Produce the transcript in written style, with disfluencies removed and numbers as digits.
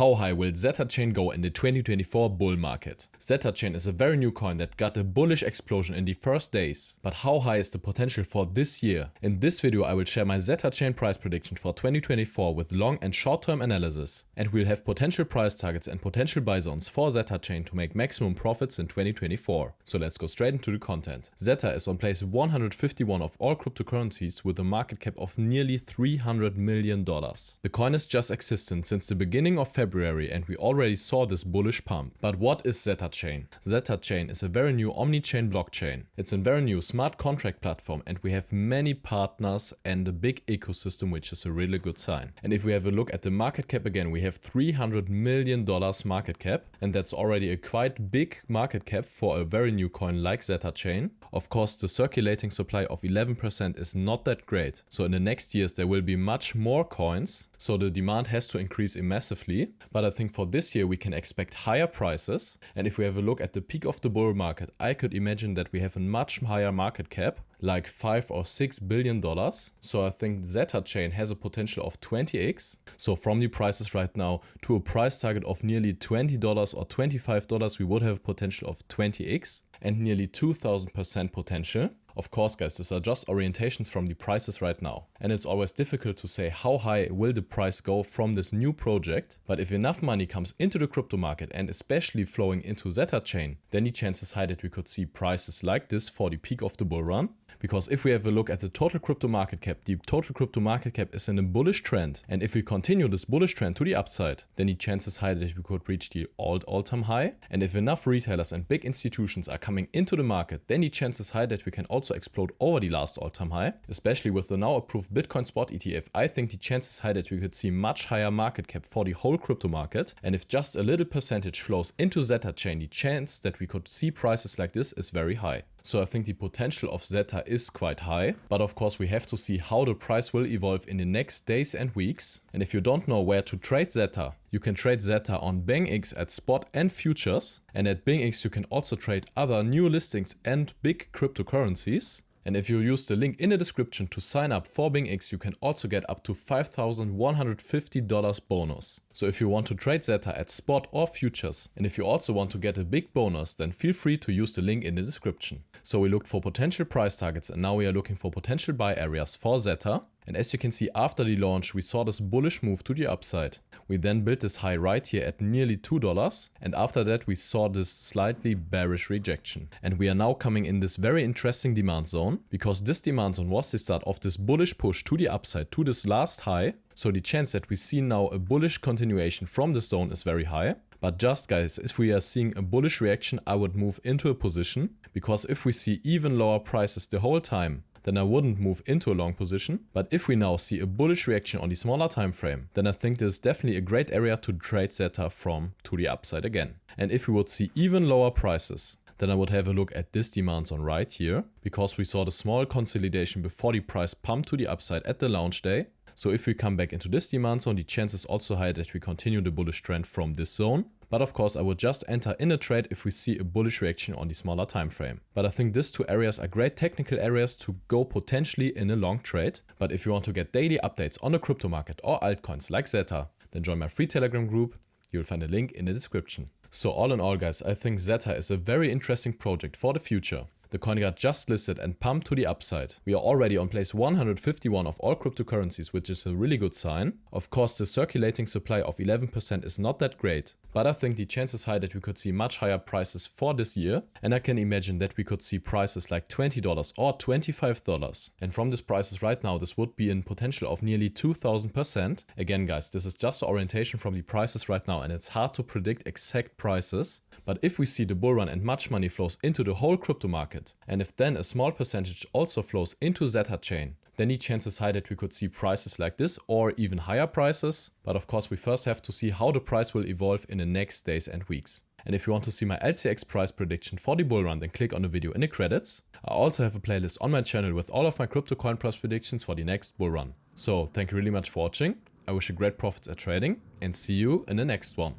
How high will ZetaChain go in the 2024 bull market? ZetaChain is a very new coin that got a bullish explosion in the first days. But how high is the potential for this year? In this video I will share my ZetaChain price prediction for 2024 with long and short term analysis. And we'll have potential price targets and potential buy zones for ZetaChain to make maximum profits in 2024. So let's go straight into the content. Zeta is on place 151 of all cryptocurrencies with a market cap of nearly $300 million. The coin is just existent since the beginning of February and we already saw this bullish pump. But what is ZetaChain? ZetaChain is a very new omni-chain blockchain. It's a very new smart contract platform and we have many partners and a big ecosystem, which is a really good sign. And if we have a look at the market cap again, we have $300 million market cap, and that's already a quite big market cap for a very new coin like ZetaChain. Of course, the circulating supply of 11% is not that great. So in the next years there will be much more coins, so the demand has to increase massively. But I think for this year we can expect higher prices. And if we have a look at the peak of the bull market, I could imagine that we have a much higher market cap, like $5 or $6 billion. So I think ZetaChain has a potential of 20x. So from the prices right now to a price target of nearly $20 or $25, we would have a potential of 20x and nearly 2000% potential. Of course guys, these are just orientations from the prices right now. And it's always difficult to say how high will the price go from this new project. But if enough money comes into the crypto market and especially flowing into ZetaChain, then the chances is high that we could see prices like this for the peak of the bull run. Because if we have a look at the total crypto market cap, the total crypto market cap is in a bullish trend. And if we continue this bullish trend to the upside, then the chances high that we could reach the all-time high. And if enough retailers and big institutions are coming into the market, then the chances high that we can also explode over the last all-time high. Especially with the now approved Bitcoin spot ETF, I think the chances high that we could see much higher market cap for the whole crypto market. And if just a little percentage flows into ZetaChain, the chance that we could see prices like this is very high. So I think the potential of Zeta is quite high, but of course we have to see how the price will evolve in the next days and weeks. And if you don't know where to trade Zeta, you can trade Zeta on BingX at spot and futures. And at BingX you can also trade other new listings and big cryptocurrencies. And if you use the link in the description to sign up for BingX, you can also get up to $5,150 bonus. So if you want to trade Zeta at spot or futures, and if you also want to get a big bonus, then feel free to use the link in the description. So we looked for potential price targets and now we are looking for potential buy areas for Zeta. And as you can see, after the launch, we saw this bullish move to the upside. We then built this high right here at nearly $2. And after that, we saw this slightly bearish rejection. And we are now coming in this very interesting demand zone, because this demand zone was the start of this bullish push to the upside to this last high. So the chance that we see now a bullish continuation from this zone is very high. But just guys, if we are seeing a bullish reaction, I would move into a position, because if we see even lower prices the whole time, then I wouldn't move into a long position. But if we now see a bullish reaction on the smaller time frame, then I think this is definitely a great area to trade Zeta from to the upside again. And if we would see even lower prices, then I would have a look at this demand zone right here, because we saw the small consolidation before the price pumped to the upside at the launch day. So if we come back into this demand zone, the chance is also high that we continue the bullish trend from this zone. But of course I would just enter in a trade if we see a bullish reaction on the smaller time frame. But I think these two areas are great technical areas to go potentially in a long trade. But if you want to get daily updates on the crypto market or altcoins like Zeta, then join my free Telegram group. You'll find a link in the description. So all in all guys, I think Zeta is a very interesting project for the future. The coin got just listed and pumped to the upside. We are already on place 151 of all cryptocurrencies, which is a really good sign. Of course, the circulating supply of 11% is not that great, but I think the chance is high that we could see much higher prices for this year. And I can imagine that we could see prices like $20 or $25. And from these prices right now, this would be a potential of nearly 2000%. Again guys, this is just orientation from the prices right now and it's hard to predict exact prices. But if we see the bull run and much money flows into the whole crypto market, and if then a small percentage also flows into ZetaChain, then the chance is high that we could see prices like this or even higher prices. But of course we first have to see how the price will evolve in the next days and weeks. And if you want to see my LCX price prediction for the bull run, then click on the video in the credits. I also have a playlist on my channel with all of my crypto coin price predictions for the next bull run. So thank you really much for watching. I wish you great profits at trading and see you in the next one.